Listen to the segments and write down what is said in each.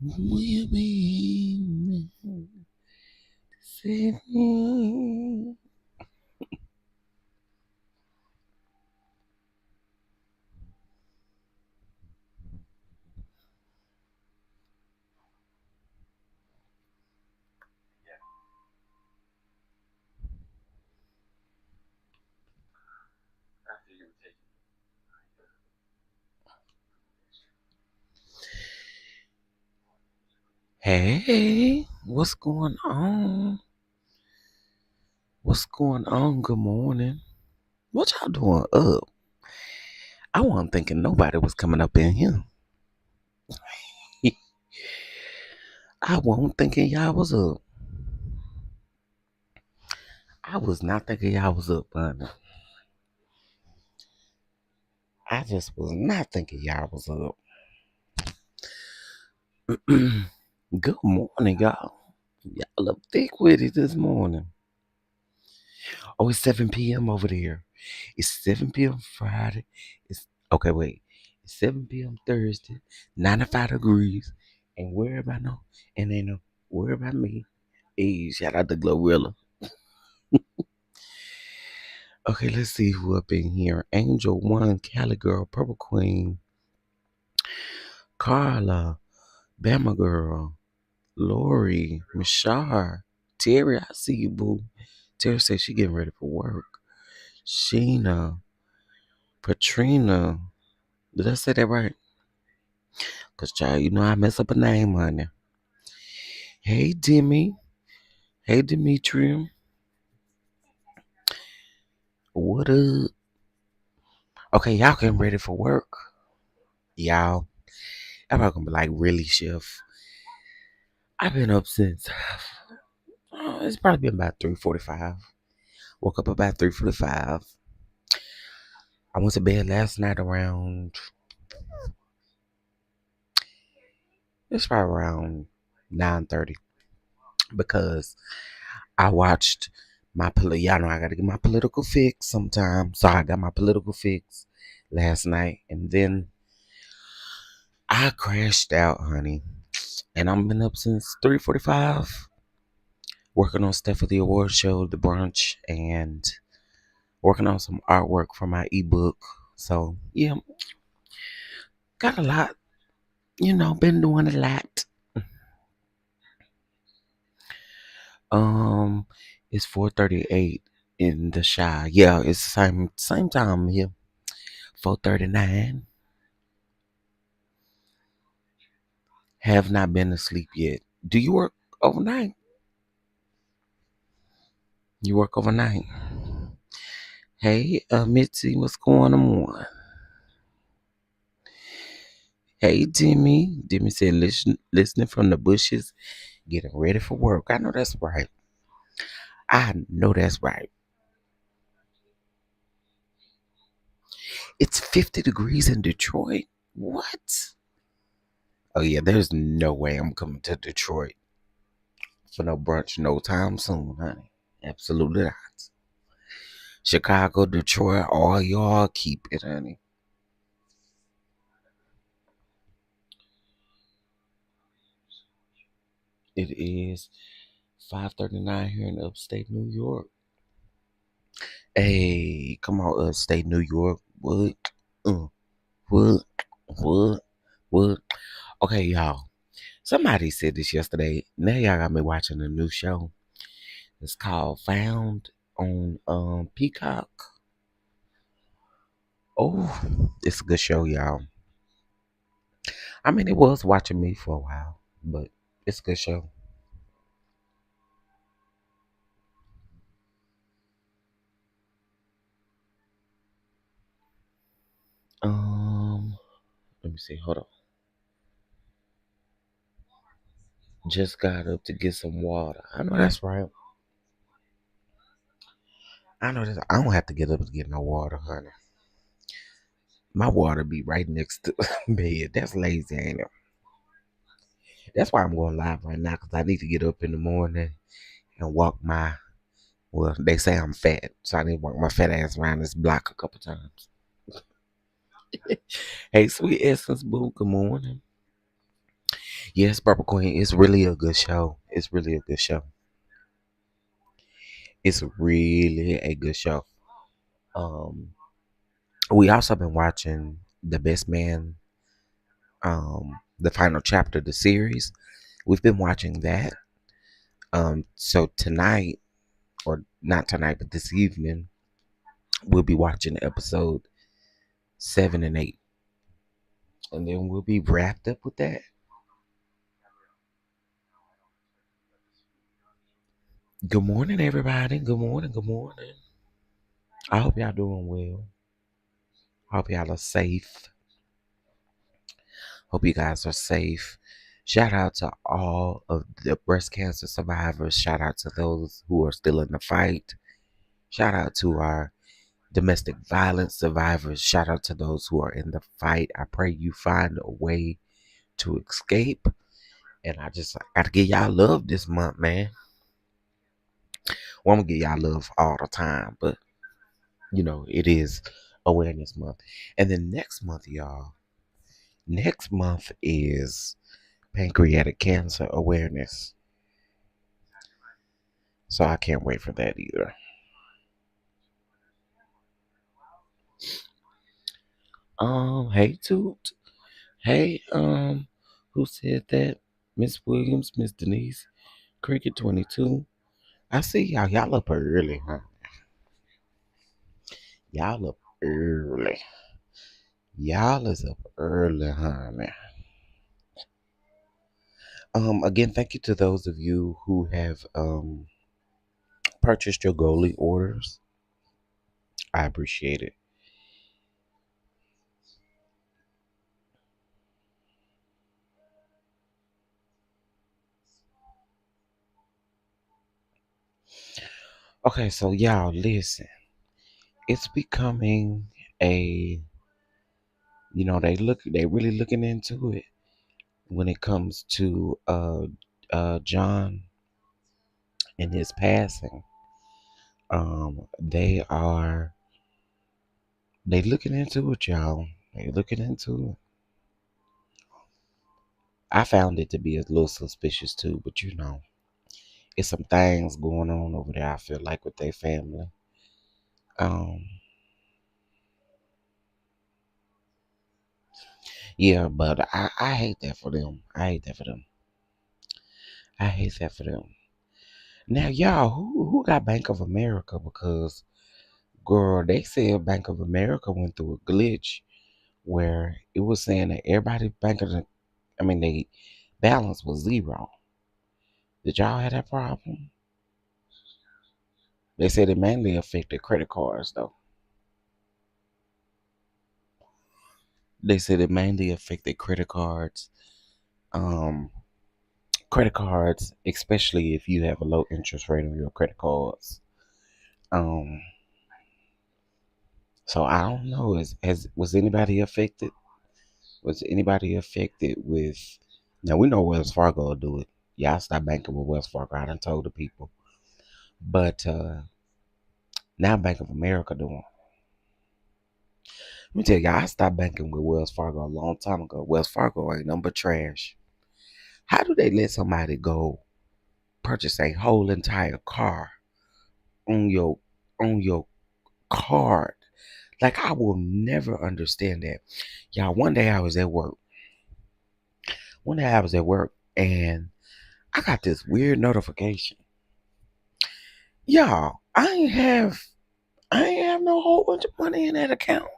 Will be sitting. Hey, what's going on? What's going on? Good morning. What y'all doing up? I wasn't thinking nobody was coming up in here. I wasn't thinking y'all was up. I was not thinking y'all was up, honey. I just was not thinking y'all was up. Good morning, y'all. Y'all up thick with it this morning. Oh, it's 7 p.m. over there. It's 7 p.m. Friday. It's okay, wait. It's 7 p.m. Thursday, 95 degrees. And worry about no, and ain't no worry about me. Hey, shout out to Glorilla. Okay, let's see who up in here. Angel One, Cali Girl, Purple Queen, Carla, Bama Girl, Lori, Mishar, Terry, I see you, boo. Terry says she getting ready for work. Sheena, Patrina. Did I say that right? Cause child, you know I mess up a name, honey. Hey Demi. Hey Demetrium. What up? Okay, y'all getting ready for work. Y'all. I'm not gonna be like, really, Chef. I've been up since it's probably been about 3:45. Woke up about 3:45. I went to bed last night around it's probably around 9:30 because I watched y'all know I gotta get my political fix sometime. So I got my political fix last night and then I crashed out, honey. And I've been up since 3:45 working on stuff for the award show, the brunch, and working on some artwork for my ebook. So yeah, got a lot, been doing a lot. Um, it's 4:38 in the shy. Yeah, it's same time here. 4:39. Have not been asleep yet. Do you work overnight? You work overnight. Hey, Mitzi, what's going on? Hey, Demi. Demi said, listening from the bushes, getting ready for work. I know that's right. I know that's right. It's 50 degrees in Detroit. What? Oh, yeah, there's no way I'm coming to Detroit for no brunch no time soon, honey. Absolutely not. Chicago, Detroit, all y'all keep it, honey. It is 5:39 here in upstate New York. Hey, come on, upstate New York. What? Uh, what? What? What? Okay, y'all. Somebody said this yesterday. Now y'all got me watching a new show. It's called Found on Peacock. Oh, it's a good show, y'all. I mean, it was watching me for a while, but it's a good show. Um, Let me see. Hold on. Just got up to get some water. I know that's right. I know that I don't have to get up to get no water, honey. My water be right next to bed. That's lazy, ain't it? That's why I'm going live right now because I need to get up in the morning and walk my. Well, they say I'm fat, so I need to walk my fat ass around this block a couple times. Hey, sweet essence, boo. Good morning. Yes, Purple Queen. It's really a good show. It's really a good show. It's really a good show. Um, we also been watching The Best Man, the final chapter of the series. We've been watching that. So tonight, or not tonight, but this evening, we'll be watching episode 7 and 8, and then we'll be wrapped up with that. Good morning, everybody. Good morning. Good morning. I hope y'all doing well. I hope y'all are safe. Hope you guys are safe. Shout out to all of the breast cancer survivors. Shout out to those who are still in the fight. Shout out to our domestic violence survivors. Shout out to those who are in the fight. I pray you find a way to escape. And I just got to give y'all love this month, man. Well, I'm going to give y'all love all the time, but it is awareness month. And then next month, y'all, next month is pancreatic cancer awareness. So I can't wait for that either. Hey Toot. Hey, who said that? Miss Williams, Miss Denise, Cricket 22. I see y'all. Y'all up early, huh? Y'all up early. Y'all is up early, huh, man? Again, thank you to those of you who have purchased your goalie orders. I appreciate it. Okay, so y'all listen. It's becoming a they really looking into it when it comes to John and his passing. They looking into it, y'all. They looking into it. I found it to be a little suspicious too, but it's some things going on over there. I feel like with their family. Um, yeah, but I hate that for them. I hate that for them. I hate that for them. Now, y'all, who got Bank of America? Because girl, they said Bank of America went through a glitch where it was saying that everybody they balance was zero. Did y'all have that problem? They said it mainly affected credit cards, though. They said it mainly affected um, credit cards, especially if you have a low interest rate on your credit cards. Um, so I don't know. Was anybody affected? Was anybody affected with? Now we know Wells Fargo will do it. Y'all stop banking with Wells Fargo. I done told the people, but now Bank of America doing. Let me tell y'all, I stopped banking with Wells Fargo a long time ago. Wells Fargo ain't nothing but trash. How do they let somebody go purchase a whole entire car on your card? Like I will never understand that. Y'all, one day I was at work. One day I was at work and I got this weird notification. Y'all, I ain't have no whole bunch of money in that account.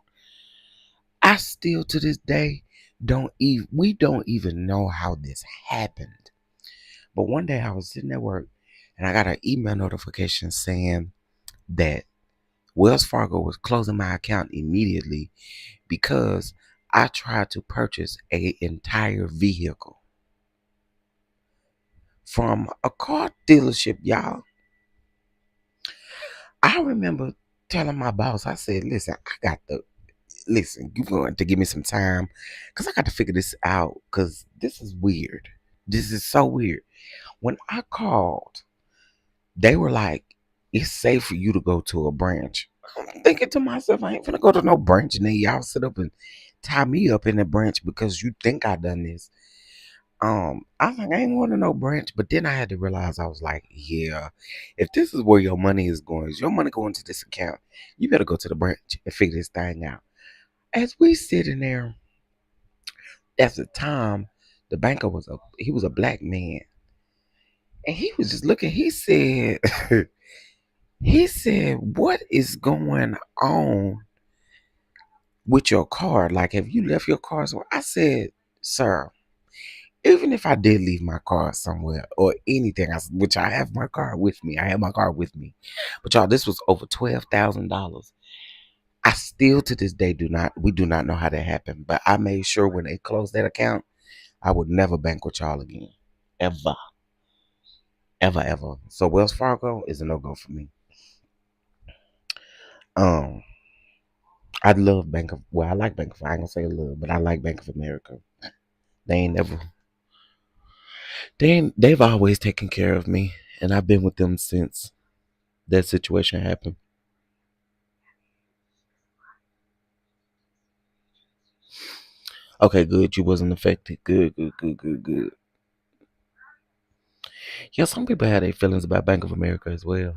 I still to this day don't even know how this happened. But one day I was sitting at work and I got an email notification saying that Wells Fargo was closing my account immediately because I tried to purchase an entire vehicle from a car dealership, y'all. I remember telling my boss, I said, listen, you're going to give me some time because I got to figure this out because this is weird. This is so weird. When I called, they were like, it's safe for you to go to a branch. I'm thinking to myself, I ain't finna go to no branch and then y'all sit up and tie me up in the branch because you think I done this. I was like, I ain't going to no branch, but then I had to realize I was like, yeah, if this is where your money is going, is your money going to this account, you better go to the branch and figure this thing out. As we sitting there, at the time, the banker was a black man, and he was just looking. He said, he said, what is going on with your card? Like, have you left your card somewhere? I said, sir, even if I did leave my card somewhere or anything, which I have my card with me, I have my card with me. But y'all, this was over $12,000. I still to this day we do not know how that happened. But I made sure when they closed that account, I would never bank with y'all again. Ever. Ever, ever. So Wells Fargo is a no-go for me. Um, I love I like I ain't gonna say love, but I like Bank of America. They ain't never, they've always taken care of me. And I've been with them since that situation happened. Okay, good. You wasn't affected. Good, good, good, good, good. Yeah, some people have their feelings about Bank of America as well.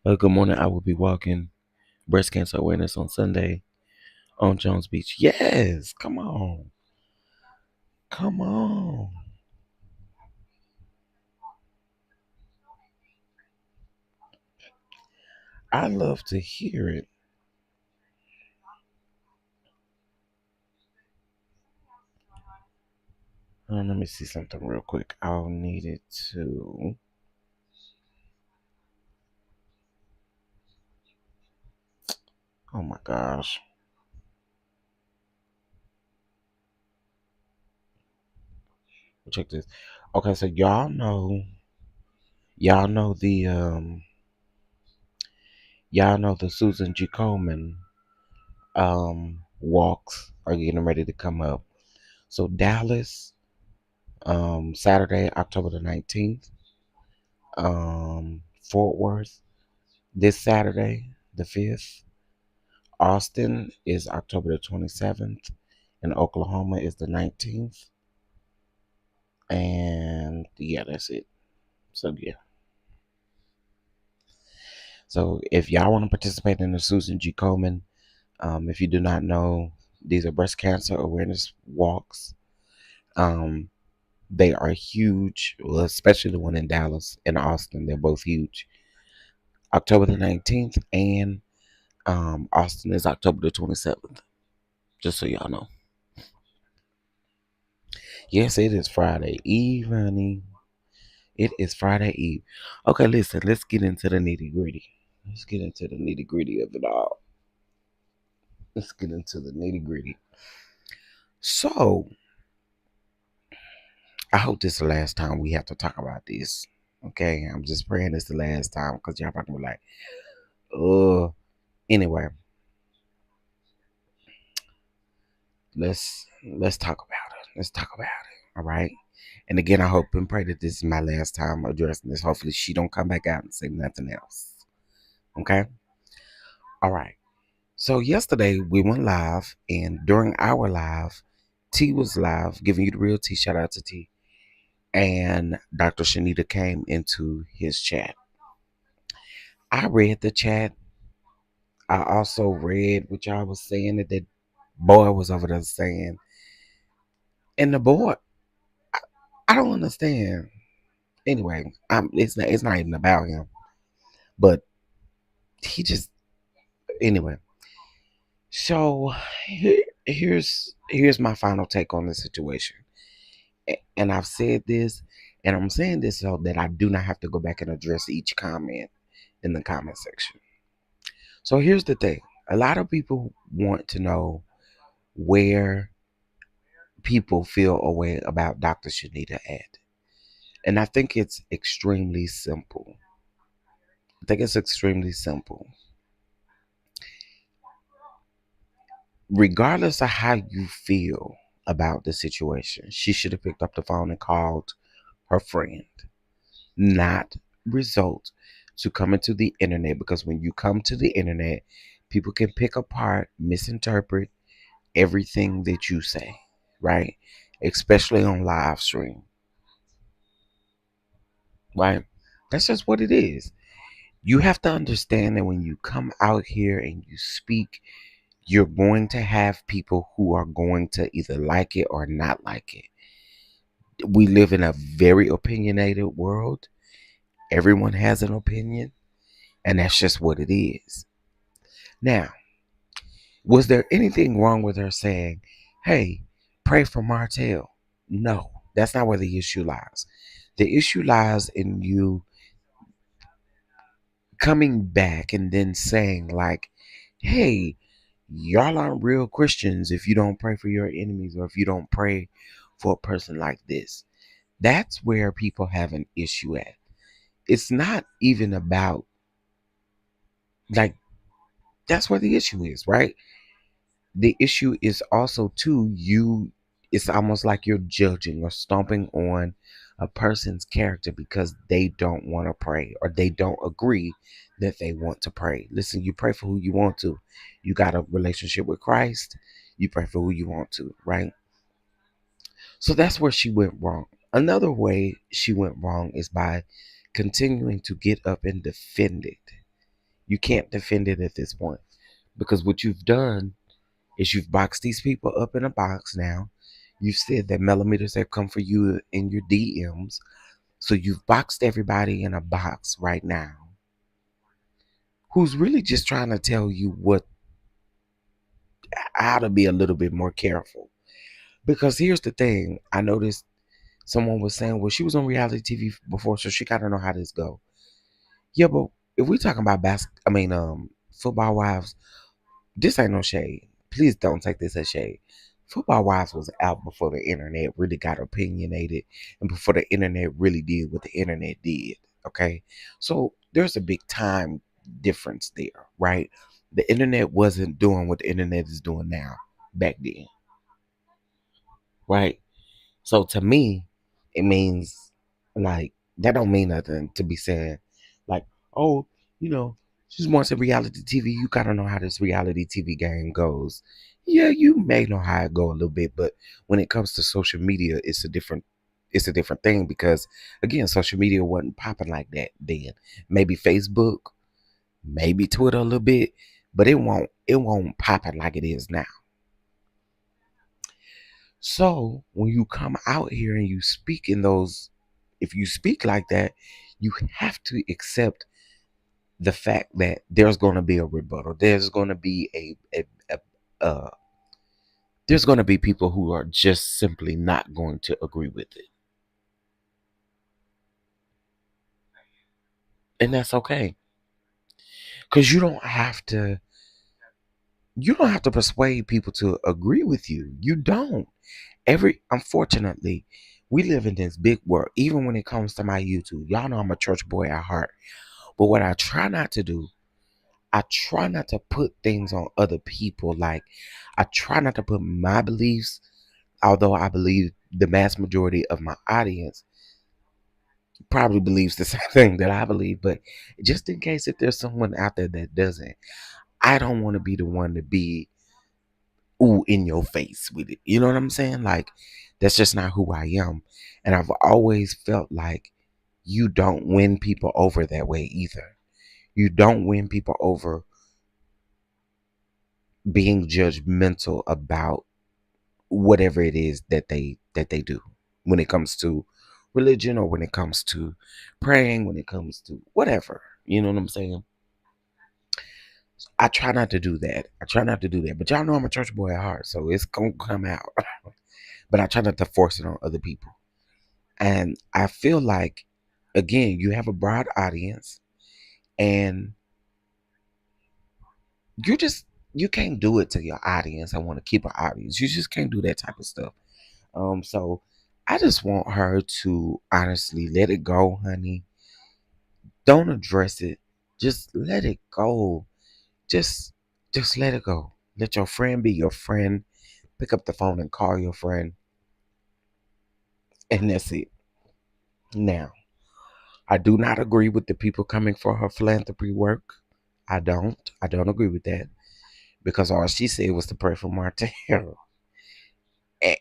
Good morning. I will be walking breast cancer awareness on Sunday on Jones Beach. Yes, come on. Come on. I love to hear it. Let me see something real quick. I'll need it to. Oh my gosh. Check this. Okay, so y'all know the Susan G. Komen walks are getting ready to come up. So Dallas, Saturday, October the 19th. Fort Worth this Saturday, the 5th. Austin is October the 27th. And Oklahoma is the 19th. And yeah, that's it. So yeah. So if y'all want to participate in the Susan G. Komen, if you do not know, these are breast cancer awareness walks. Um, they are huge, well, especially the one in Dallas and Austin. They're both huge. October the 19th and Austin is October the 27th. Just so y'all know. Yes, it is Friday Eve, honey. It is Friday Eve. Okay, listen, let's get into the nitty gritty. Let's get into the nitty gritty of it all. Let's get into the nitty gritty. So, I hope this is the last time we have to talk about this. Okay, I'm just praying it's the last time because y'all probably be like, anyway, let's talk about it. Let's talk about it. All right. And again, I hope and pray that this is my last time addressing this. Hopefully, she don't come back out and say nothing else. Okay. All right. So yesterday we went live, and during our live, T was live, giving you the real T. Shout out to T. And Dr. Shenita came into his chat. I read the chat. I also read what y'all was saying that boy was over there saying. And the boy, I don't understand. Anyway, it's not even about him. But he just anyway. So here's my final take on the situation. And I've said this, and I'm saying this so that I do not have to go back and address each comment in the comment section. So here's the thing. A lot of people want to know where people feel a way about Dr. Shanita at. And I think it's extremely simple. I think it's extremely simple. Regardless of how you feel about the situation, she should have picked up the phone and called her friend, not result to coming to the internet, because when you come to the internet, people can pick apart, misinterpret everything that you say, right? especially on live stream, right? That's just what it is. You have to understand that when you come out here and you speak, you're going to have people who are going to either like it or not like it. We live in a very opinionated world. Everyone has an opinion, and that's just what it is. Now, was there anything wrong with her saying, hey, pray for Martell? No, that's not where the issue lies. The issue lies in you coming back and then saying, like, hey, y'all aren't real Christians if you don't pray for your enemies or if you don't pray for a person like this. That's where people have an issue at. It's not even about, like, that's where the issue is, right? The issue is also too, it's almost like you're judging or stomping on a person's character because they don't want to pray or they don't agree that they want to pray. Listen, you pray for who you want to. You got a relationship with Christ, you pray for who you want to, right? So that's where she went wrong. Another way she went wrong is by continuing to get up and defend it. You can't defend it at this point because what you've done is you've boxed these people up in a box now. You've said that millimeters have come for you in your DMs. So you've boxed everybody in a box right now who's really just trying to tell you how to be a little bit more careful. Because here's the thing. I noticed someone was saying, well, she was on reality TV before, so she gotta know how this go. Yeah, but if we talking about football wives, this ain't no shade. Please don't take this as shade. Football Wives was out before the internet really got opinionated and before the internet really did what the internet did. Okay. So there's a big time difference there, right? The internet wasn't doing what the internet is doing now back then, right? So to me, it means like that don't mean nothing to be saying like, oh, you know, she just wants a reality TV. You gotta know how this reality TV game goes. Yeah, you may know how it go a little bit, but when it comes to social media, it's a different thing because again, social media wasn't popping like that then. Maybe Facebook, maybe Twitter a little bit, but it won't pop it like it is now. So when you come out here and you speak in those, if you speak like that, you have to accept the fact that there's going to be a rebuttal. There's going to be there's going to be people who are just simply not going to agree with it, and that's okay. Because you don't have to persuade people to agree with you. You don't. Unfortunately, we live in this big world. Even when it comes to my YouTube, y'all know I'm a church boy at heart. But what I try not to do, I try not to put things on other people. Like, I try not to put my beliefs, although I believe the mass majority of my audience probably believes the same thing that I believe. But just in case if there's someone out there that doesn't, I don't want to be the one to be ooh in your face with it. You know what I'm saying? Like, that's just not who I am. And I've always felt like you don't win people over that way either. You don't win people over being judgmental about whatever it is that they do when it comes to religion or when it comes to praying, when it comes to whatever. You know what I'm saying? I try not to do that. I try not to do that. But y'all know I'm a church boy at heart, so it's gonna come out. But I try not to force it on other people. And I feel like, again, you have a broad audience and you can't do it to your audience. I want to keep an audience. You just can't do that type of stuff. So I just want her to honestly let it go, honey. Don't address it. Just let it go. Just just let it go. Let your friend be your friend. Pick up the phone and call your friend. And that's it. Now, I do not agree with the people coming for her philanthropy work. I don't. I don't agree with that. Because all she said was to pray for Martell.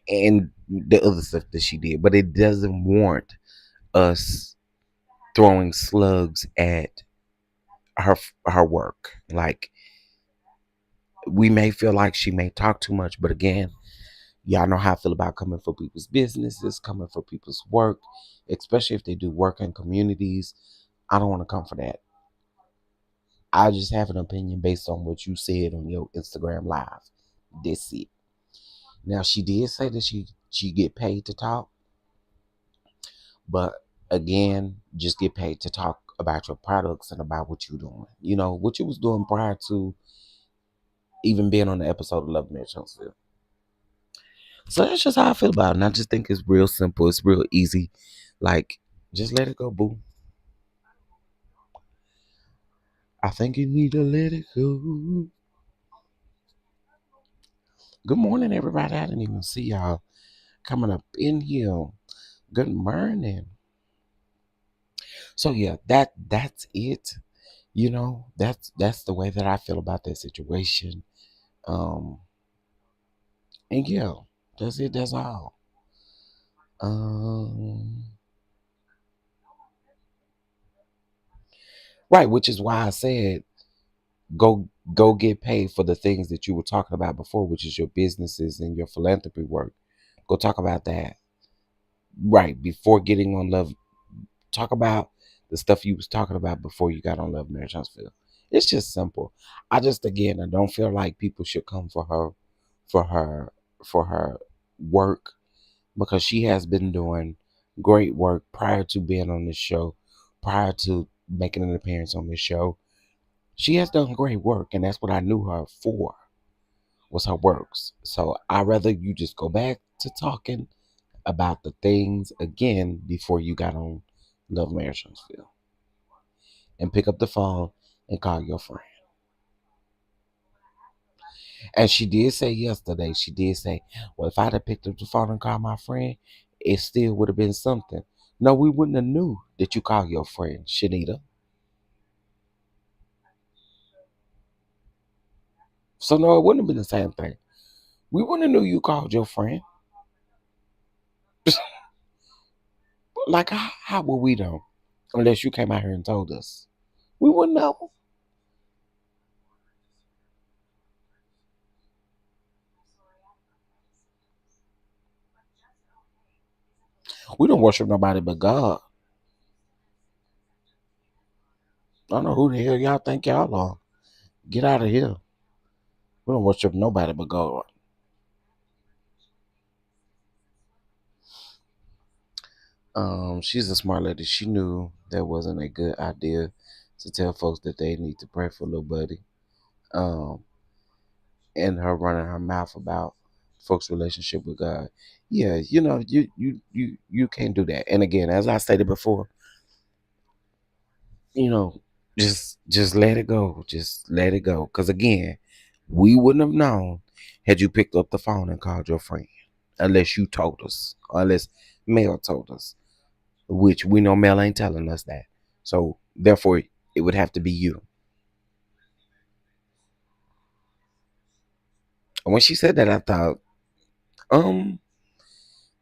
and the other stuff that she did, but it doesn't warrant us throwing slugs at her work. Like, we may feel like she may talk too much, but again, y'all know how I feel about coming for people's businesses, coming for people's work, especially if they do work in communities. I don't want to come for that. I just have an opinion based on what you said on your Instagram live. That's it. Now, she did say that she get paid to talk, but again, just get paid to talk about your products and about what you're doing. You know what you was doing prior to even being on the episode of Love Marriage Huntsville. So that's just how I feel about it. And I just think it's real simple. It's real easy. Like, just let it go, boo. I think you need to let it go. Good morning, everybody. I didn't even see y'all coming up in here. Good morning. So yeah, that's it. You know, that's the way that I feel about that situation. Um, and yeah, that's it. That's all. Um, right, which is why I said go get paid for the things that you were talking about before, which is your businesses and your philanthropy work. Go talk about that. Right, before getting on Love, talk about the stuff you was talking about before you got on Love Marriage Huntsville. It's just simple. I don't feel like people should come for her for her work, because she has been doing great work prior to being on this show, prior to making an appearance on this show. She has done great work, and that's what I knew her for, was her works. So I'd rather you just go back to talking about the things again before you got on Love Marriage Huntsville, and pick up the phone and call your friend. And she did say yesterday, she did say, well, if I'd have picked up the phone and called my friend, it still would have been something. No, we wouldn't have knew that you called your friend, Shenita. So no, it wouldn't have been the same thing. We wouldn't have knew you called your friend. Like, how would we know? Unless you came out here and told us. We wouldn't know. We don't worship nobody but God. I don't know who the hell y'all think y'all are. Get out of here. We don't worship nobody but God. She's a smart lady. She knew that wasn't a good idea to tell folks that they need to pray for little buddy. Um, and her running her mouth about folks' relationship with God. Yeah, you know, you can't do that. And again, as I stated before, you know, just let it go. Just let it go. Cause again, we wouldn't have known had you picked up the phone and called your friend. Unless you told us. Or unless Mel told us. Which we know Mel ain't telling us that. So therefore it would have to be you. And when she said that, I thought, um,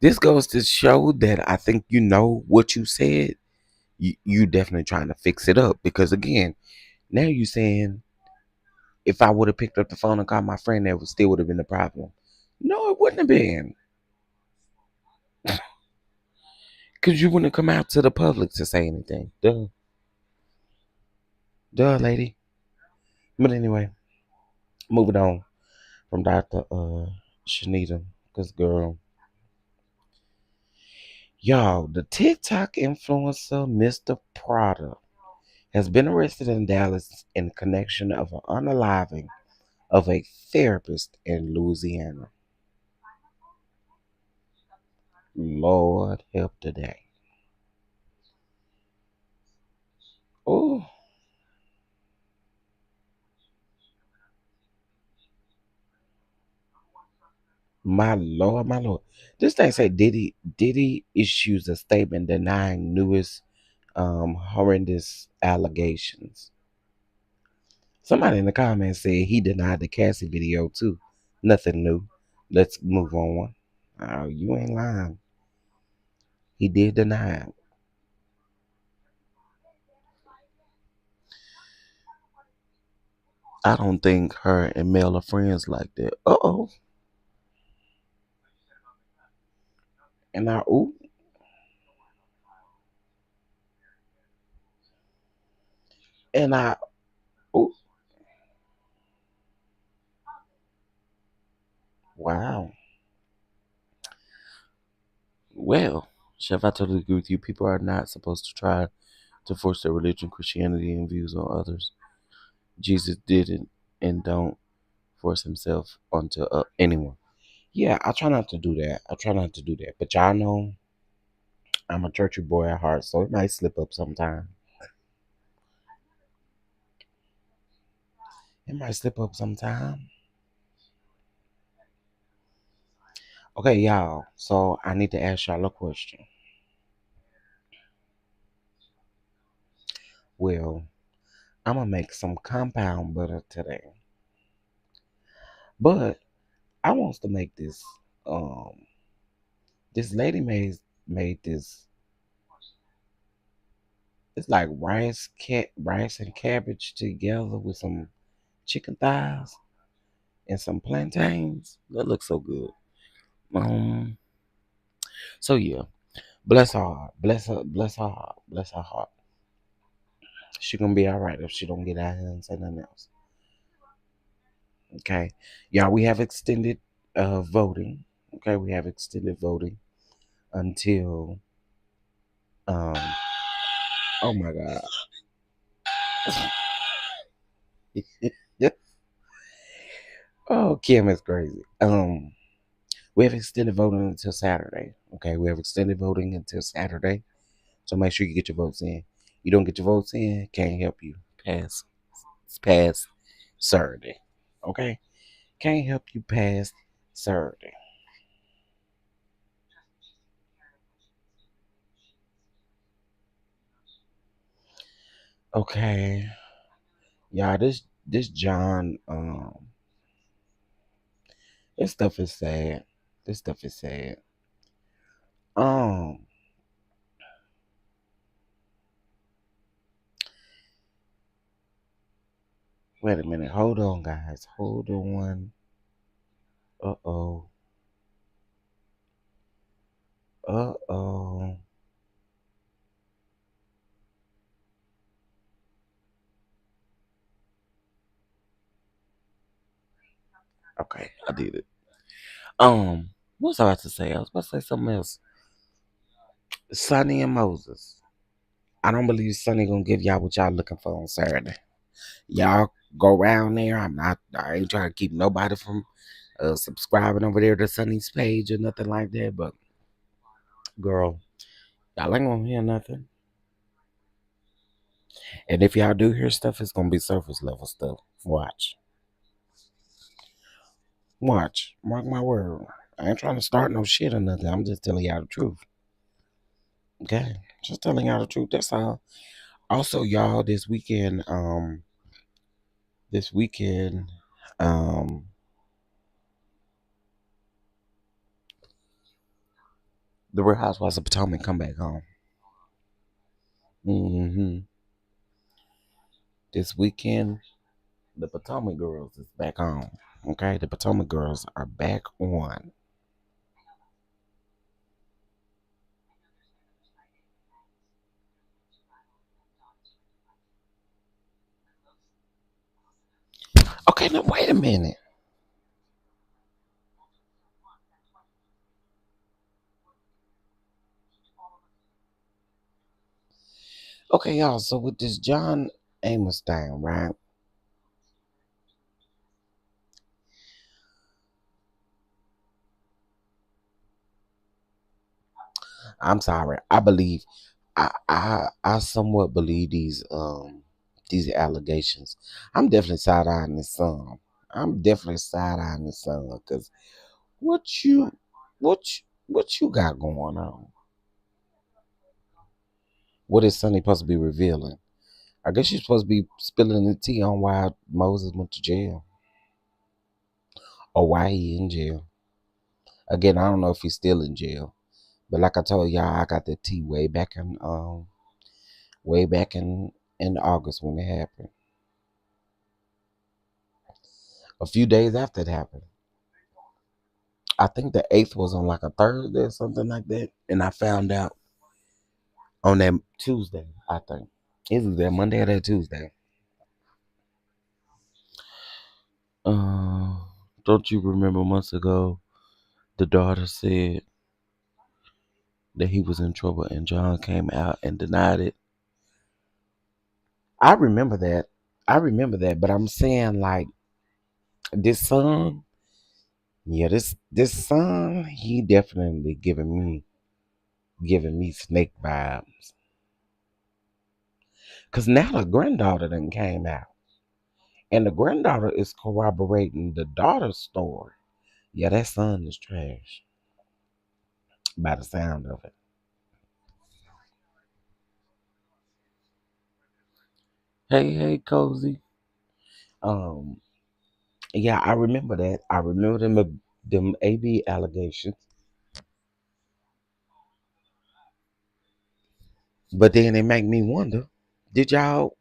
this goes to show that I think you know what you said. You definitely trying to fix it up, because again, now you saying if I would have picked up the phone and called my friend, that would still would have been the problem. No, it wouldn't have been, because you wouldn't have come out to the public to say anything. Duh, lady. But anyway, moving on from Dr. Shenita, because girl, y'all, the TikTok influencer Mr. Prada has been arrested in Dallas in connection of an unaliving of a therapist in Louisiana. Lord help today. Oh, my Lord, my Lord. This thing say Diddy issues a statement denying newest horrendous allegations. Somebody in the comments said he denied the Cassie video too. Nothing new. Let's move on. Oh, you ain't lying. He did deny it. I don't think her and Mel are friends like that. Uh-oh. And I, ooh, and I, ooh, wow. Well, Chef, I totally agree with you. People are not supposed to try to force their religion, Christianity, and views on others. Jesus didn't and don't force himself onto anyone. Yeah, I try not to do that. I try not to do that. But y'all know I'm a churchy boy at heart, so it might slip up sometime. It might slip up sometime. Okay, y'all. So I need to ask y'all a question. Well, I'm gonna make some compound butter today, but I wants to make this. Um, this lady made this. It's like rice and cabbage together with some chicken thighs and some plantains. That looks so good. Um. So yeah, bless her heart. Bless her heart. Bless her heart. She gonna be all right if she don't get out here and say nothing else. Okay, y'all. We have extended voting. Okay, we have extended voting until um. Oh my God. Oh, Kim is crazy. We have extended voting until Saturday. Okay, we have extended voting until Saturday. So make sure you get your votes in. You don't get your votes in, can't help you pass Saturday. Okay, can't help you pass Saturday. Okay, y'all. This John. This stuff is sad. This stuff is sad. Um, wait a minute. Hold on, guys. Hold on. Uh oh. Uh oh. Okay, I did it. What was I about to say? I was about to say something else. Sonny and Moses. I don't believe Sonny gonna give y'all what y'all looking for on Saturday. Y'all go around there. I ain't trying to keep nobody from subscribing over there to Sonny's page or nothing like that. But girl, y'all ain't gonna hear nothing. And if y'all do hear stuff, it's gonna be surface level stuff. Watch, watch, mark my word. I ain't trying to start no shit or nothing. I'm just telling y'all the truth. Okay, just telling y'all the truth. That's all. Also, y'all, this weekend, um, the Real Housewives of Potomac come back home. This weekend, the Potomac girls is back home. Okay, the Potomac girls are back on. Okay, now wait a minute. Okay, y'all. So with this John Amos thing, right? I'm sorry. I somewhat believe these allegations. I'm definitely side eyeing the son. I'm definitely side eyeing the son because what you what you got going on? What is Sonny supposed to be revealing? I guess you're supposed to be spilling the tea on why Moses went to jail or why he in jail. Again, I don't know if he's still in jail. But like I told y'all, I got the tea way back in August when it happened. A few days after it happened. I think the 8th was on like a Thursday or something like that. And I found out on that Tuesday, I think. It was that Monday or that Tuesday. Uh, don't you remember months ago the daughter said that he was in trouble and John came out and denied it? I remember that. I remember that, but I'm saying like this son, yeah, this son, he definitely giving me snake vibes. Cause now the granddaughter done came out. And the granddaughter is corroborating the daughter's story. Yeah, that son is trash. By the sound of it. Hey, hey, Cozy. Um, yeah, I remember that. I remember them AB allegations. But then it make me wonder, did y'all,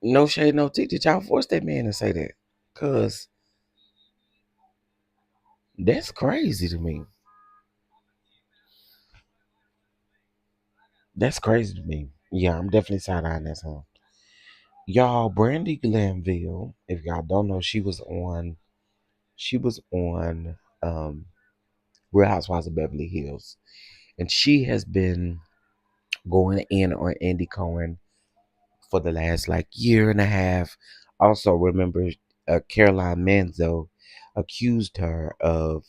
no shade, no tea, did y'all force that man to say that? Cause that's crazy to me. That's crazy to me. Yeah, I'm definitely side-eyeing that song. Y'all, Brandy Glanville, if y'all don't know, she was on Real Housewives of Beverly Hills. And she has been going in on Andy Cohen for the last like year and a half. Also, remember, Caroline Manzo accused her of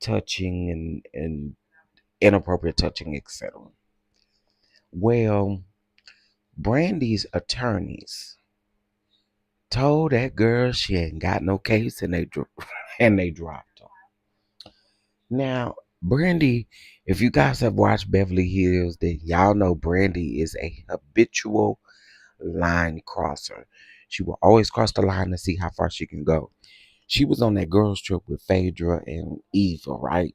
touching and inappropriate touching, etc. Well, Brandy's attorneys told that girl she ain't got no case, and and they dropped her. Now, Brandy, if you guys have watched Beverly Hills, then y'all know Brandy is a habitual line crosser. She will always cross the line to see how far she can go. She was on that girls trip with Phaedra and Eva, right?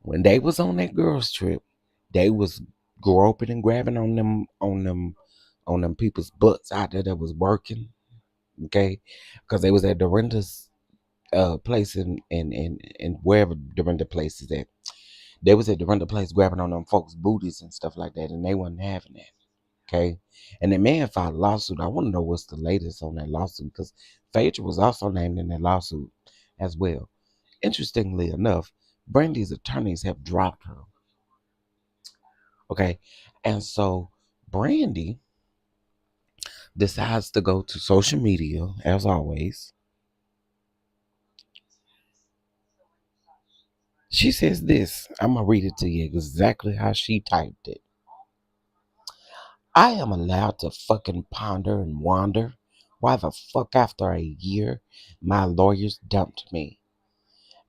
When they was on that girls trip, they was groping and grabbing on them people's butts out there that was working, okay? Because they was at Dorinda's place in wherever Dorinda place is at. They was at Dorinda place grabbing on them folks' booties and stuff like that, and they wasn't having that. Okay. And the man filed a lawsuit. I want to know what's the latest on that lawsuit because Phaedra was also named in that lawsuit as well. Interestingly enough, Brandy's attorneys have dropped her. Okay. And so Brandy decides to go to social media as always. She says this. I'm going to read it to you exactly how she typed it. I am allowed to fucking ponder and wonder why the fuck after a year my lawyers dumped me,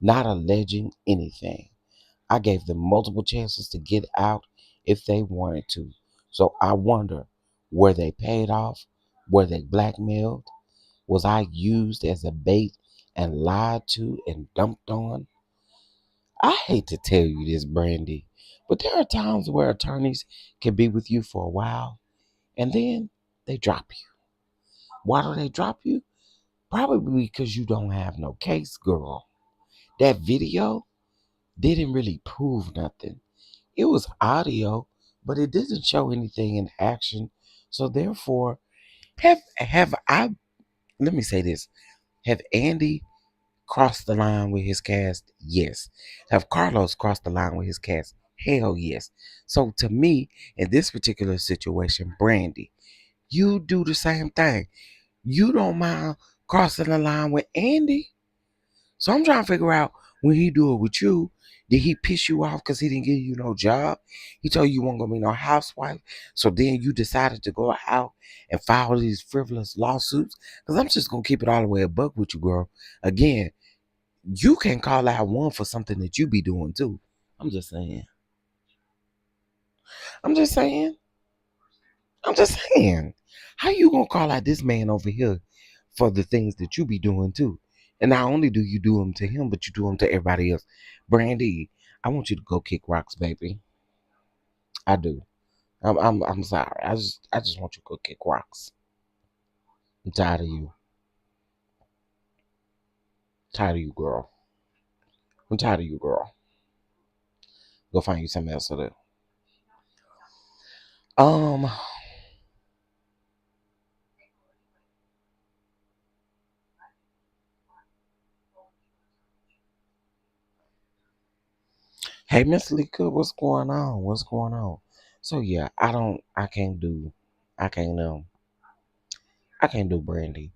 not alleging anything. I gave them multiple chances to get out if they wanted to. So I wonder, were they paid off? Were they blackmailed? Was I used as a bait and lied to and dumped on? I hate to tell you this, Brandy, but there are times where attorneys can be with you for a while and then they drop you. Why do they drop you? Probably because you don't have no case, girl. That video didn't really prove nothing. It was audio, but it didn't show anything in action. So therefore, have I let me say this. Have Andy crossed the line with his cast? Yes. Have Carlos crossed the line with his cast? Hell yes. So to me, in this particular situation, Brandy, you do the same thing. You don't mind crossing the line with Andy. So I'm trying to figure out when he do it with you, did he piss you off because he didn't give you no job? He told you weren't gonna be no housewife. So then you decided to go out and file these frivolous lawsuits. Because I'm just gonna keep it all the way a buck with you, girl. Again, you can call out one for something that you be doing too. I'm just saying. I'm just saying. I'm just saying. How you gonna call out this man over here for the things that you be doing too? And not only do you do them to him, but you do them to everybody else. Brandy, I want you to go kick rocks, baby. I do. I'm sorry. I just want you to go kick rocks. I'm tired of you. Tired of you, girl. I'm tired of you, girl. Go find you something else to do. Um, hey Miss Lika, what's going on? What's going on? So yeah, I can't I can't do Brandy.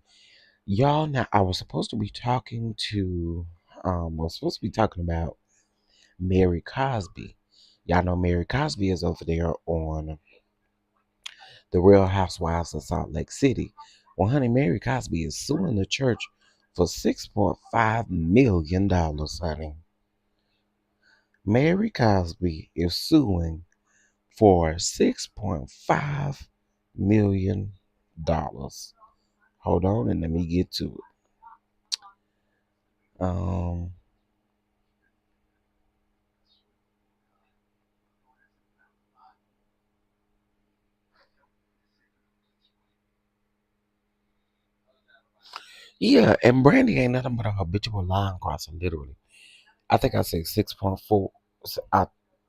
Y'all now I was supposed to be talking to I was supposed to be talking about Mary Cosby. Y'all know Mary Cosby is over there on the Real Housewives of Salt Lake City. Well, honey, Mary Cosby is suing the church for $6.5 million, honey. Mary Cosby is suing for $6.5 million. Hold on and let me get to it. Yeah, and Brandy ain't nothing but a habitual line crosser, literally. I think I said 6.4. I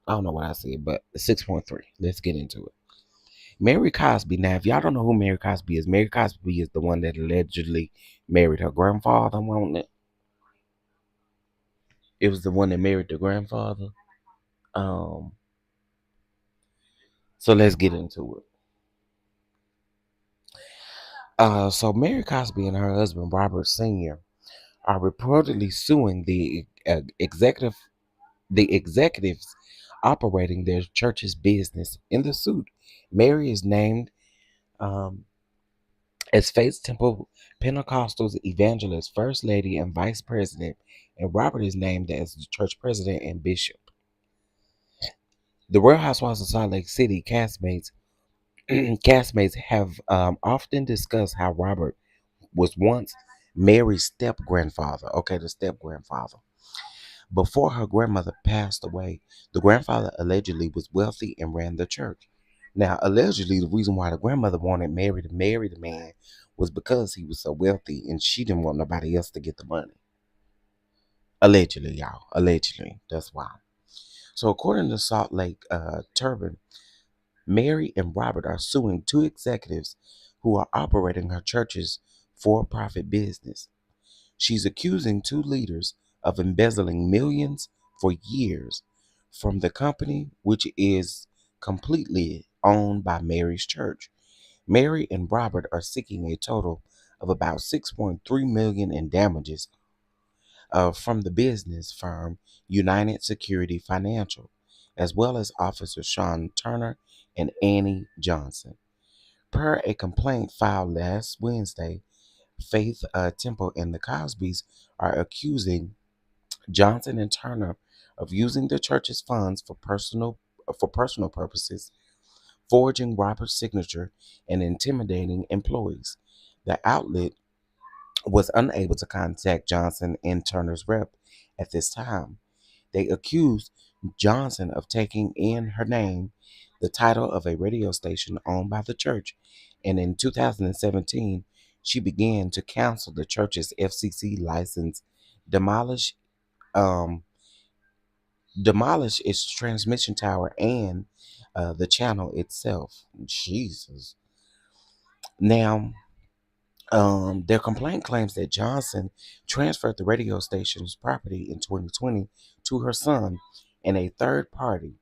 don't know what I said, but 6.3. Let's get into it. Mary Cosby. Now, if y'all don't know who Mary Cosby is the one that allegedly married her grandfather. Wasn't it? It was the one that married the grandfather. Um, so let's get into it. So Mary Cosby and her husband Robert Sr. are reportedly suing the executives operating their church's business. In the suit, Mary is named um, as Faith Temple Pentecostal's evangelist, first lady, and vice president, and Robert is named as the church president and bishop. The Real Housewives of Salt Lake City castmates have often discussed how Robert was once Mary's step grandfather. Okay, the step grandfather. Before her grandmother passed away, the grandfather allegedly was wealthy and ran the church. Now, allegedly, the reason why the grandmother wanted Mary to marry the man was because he was so wealthy and she didn't want nobody else to get the money. Allegedly, y'all. Allegedly. That's why. So, according to Salt Lake Turban, Mary and Robert are suing two executives who are operating her church's for profit business. She's accusing two leaders of embezzling millions for years from the company, which is completely owned by Mary's church. Mary and Robert are seeking a total of about 6.3 million in damages from the business firm United Security Financial, as well as Officer Sean Turner and Annie Johnson. Per a complaint filed last Wednesday, Faith Temple and the Cosbys are accusing Johnson and Turner of using the church's funds for personal purposes, forging Robert's signature, and intimidating employees. The outlet was unable to contact Johnson and Turner's rep at this time. They accused Johnson of taking in her name the title of a radio station owned by the church, and in 2017, she began to cancel the church's FCC license, demolish um, demolish its transmission tower and the channel itself. Jesus. Now, their complaint claims that Johnson transferred the radio station's property in 2020 to her son, and a third party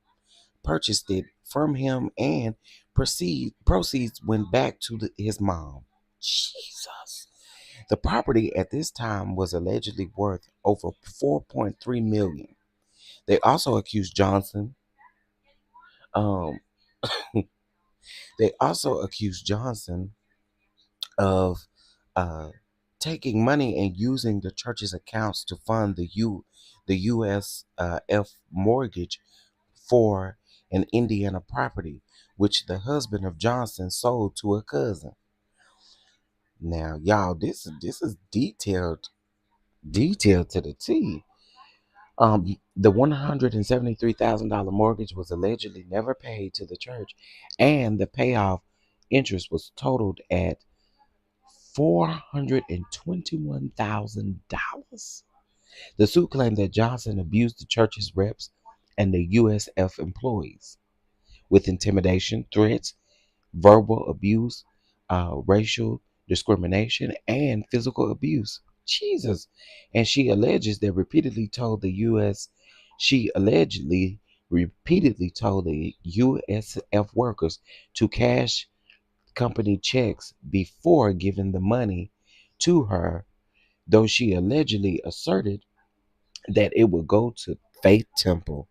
purchased it from him, and proceeds went back to his mom. Jesus. The property at this time was allegedly worth over 4.3 million. They also accused Johnson. Um, they also accused Johnson of uh, taking money and using the church's accounts to fund the USF mortgage for an Indiana property, which the husband of Johnson sold to a cousin. Now, y'all, this is detailed. Detailed to the T. The $173,000 mortgage was allegedly never paid to the church, and the payoff interest was totaled at $421,000. The suit claimed that Johnson abused the church's reps and the USF employees with intimidation, threats, verbal abuse, racial discrimination, and physical abuse. Jesus. And she allegedly repeatedly told the USF workers to cash company checks before giving the money to her, though she allegedly asserted that it would go to Faith Temple.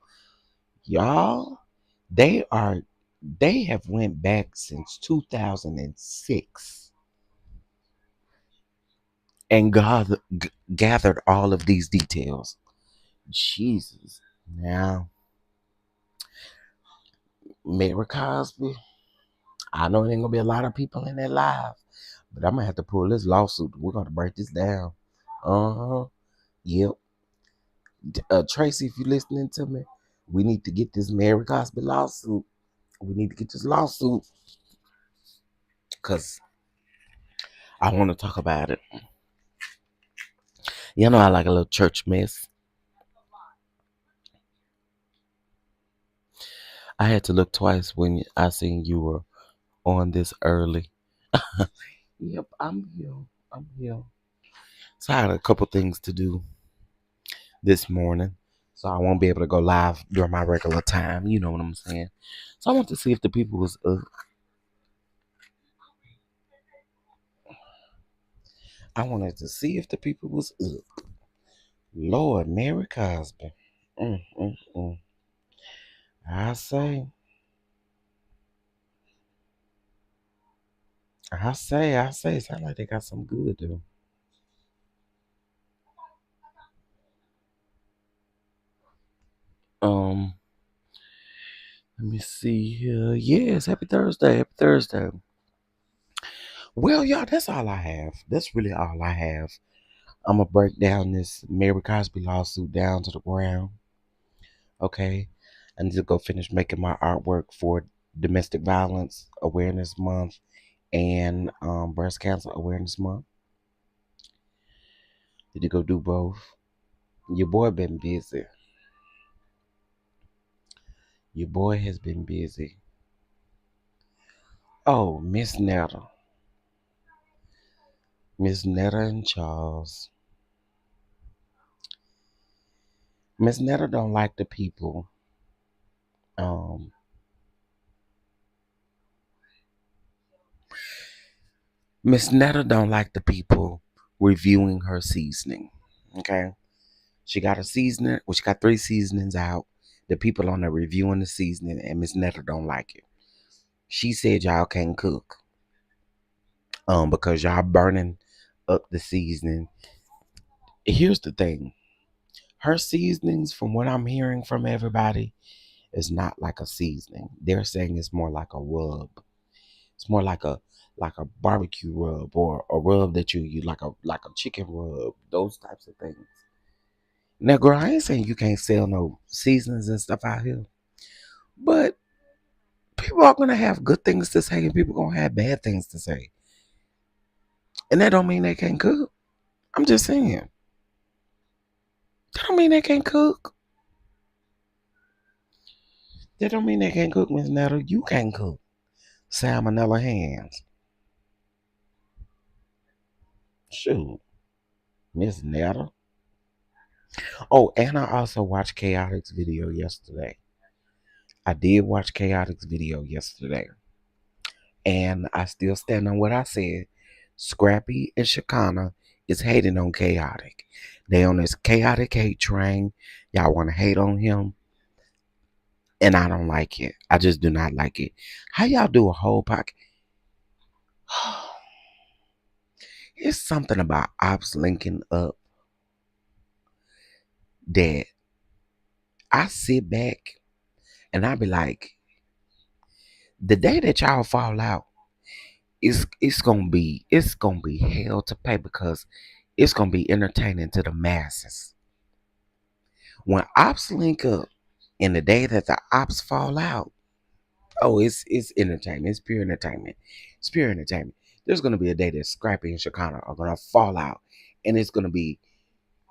Y'all, they are they have went back since 2006 and gathered all of these details. Jesus. Now, Mary Cosby, I know there ain't gonna be a lot of people in that live, but I'm gonna have to pull this lawsuit. We're gonna break this down. Uh-huh. Yep. Tracy, if you're listening to me, we need to get this Mary Cosby lawsuit. We need to get this lawsuit because I want to talk about it. You know, I like a little church mess. I had to look twice when I seen you were on this early. Yep, I'm here. I'm here. So I had a couple things to do this morning. So I won't be able to go live during my regular time. You know what I'm saying? So I want to see if the people was up. I wanted to see if the people was up. Lord, Mary Cosby. Mm, mm, mm. I say, I say. It sound like they got some good though. Um, Let me see here. Yes, happy Thursday. Happy Thursday. Well, y'all, that's all I have. That's really all I have. I'm gonna break down this Mary Cosby lawsuit down to the ground. Okay. I need to go finish making my artwork for Domestic Violence Awareness Month and Breast Cancer Awareness Month. Need to go do both. Your boy been busy. Your boy has been busy. Oh, Miss Netta. Miss Netta and Charles. Miss Netta don't like the people. Um, Miss Netta don't like the people reviewing her seasoning. Okay, she got a seasoning. Well, she got 3 seasonings out. The people on there reviewing the seasoning, and Miss Netta don't like it. She said y'all can't cook, because y'all burning up the seasoning. Here's the thing: her seasonings, from what I'm hearing from everybody, is not like a seasoning. They're saying it's more like a rub. It's more like a barbecue rub or a rub that you like a chicken rub. Those types of things. Now, girl, I ain't saying you can't sell no seasonings and stuff out here, but people are gonna have good things to say and people gonna have bad things to say, and that don't mean they can't cook. I'm just saying that don't mean they can't cook. That don't mean they can't cook, Miss Netta. You can't cook. Salmonella hands. Shoot, Miss Netta. Oh, and I also watched Chaotic's video yesterday. I did watch Chaotic's video yesterday. And I still stand on what I said. Scrappy and Shakana is hating on Chaotic. They on this Chaotic hate train. Y'all want to hate on him. And I don't like it. I just do not like it. How y'all do a whole podcast? It's something about ops linking up that I sit back and I be like, the day that y'all fall out, it's gonna be hell to pay because It's gonna be entertaining to the masses. When ops link up and the day that the ops fall out, oh, it's entertainment. It's pure entertainment. It's pure entertainment. There's gonna be a day that Scrappy and Shakana are gonna fall out, and it's gonna be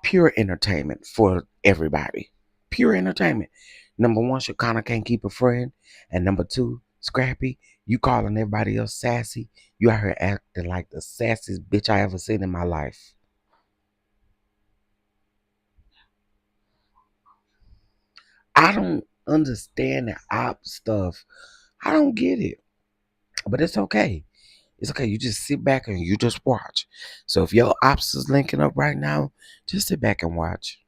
pure entertainment for everybody. Pure entertainment. Number one, Shakana can't keep a friend, and number two, Scrappy, you calling everybody else sassy. You out here acting like the sassiest bitch I ever seen in my life. I don't understand the op stuff. I don't get it. But it's okay. It's okay. You just sit back and you just watch. So if your ops is linking up right now, just sit back and watch.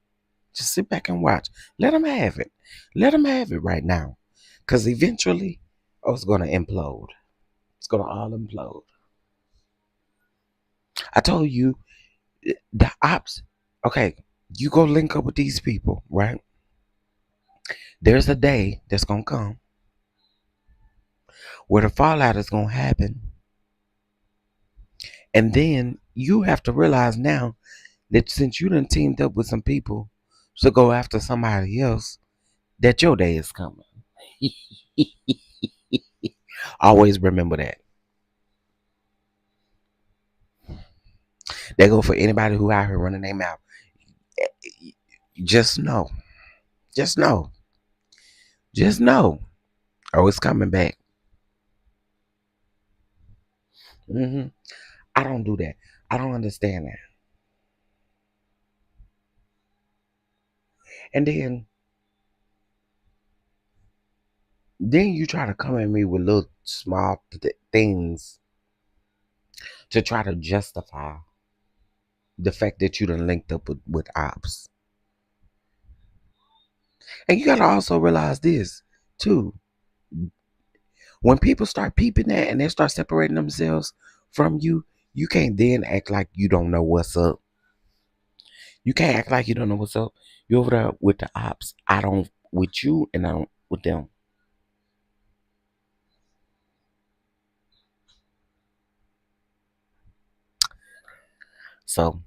Just sit back and watch. Let them have it. Let them have it right now. Because eventually, oh, it's going to implode. It's going to all implode. I told you, the ops, okay, you go link up with these people, right? There's a day that's going to come where the fallout is going to happen. And then you have to realize now that since you done teamed up with some people to go after somebody else, that your day is coming. Always remember that. They go for anybody who out here running their mouth. Just know. Just know. Just know. Oh, it's coming back. I don't do that. I don't understand that. And then you try to come at me with little small things to try to justify the fact that you done linked up with ops. And you gotta also realize this too. When people start peeping that and they start separating themselves from you, you can't then act like you don't know what's up. You can't act like you don't know what's up. You over there with the ops. I don't with you and I don't with them. So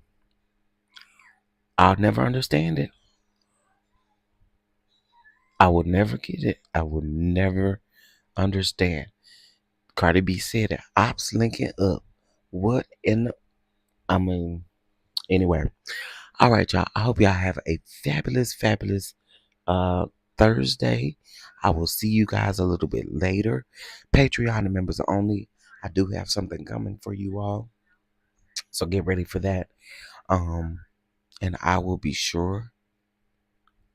I'll never understand it. I will never get it. I will never understand. Cardi B said that ops linking up. What in the, I mean, anyway. All right, y'all. I hope y'all have a fabulous, fabulous Thursday. I will see you guys a little bit later. Patreon members only. I do have something coming for you all. So get ready for that. Um, and I will be sure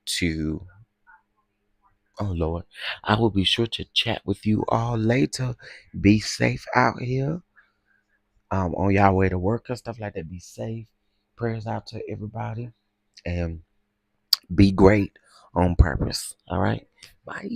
to oh Lord. I will be sure to chat with you all later. Be safe out here. On y'all way to work and stuff like that. Be safe. Prayers out to everybody. And be great on purpose. All right. Bye.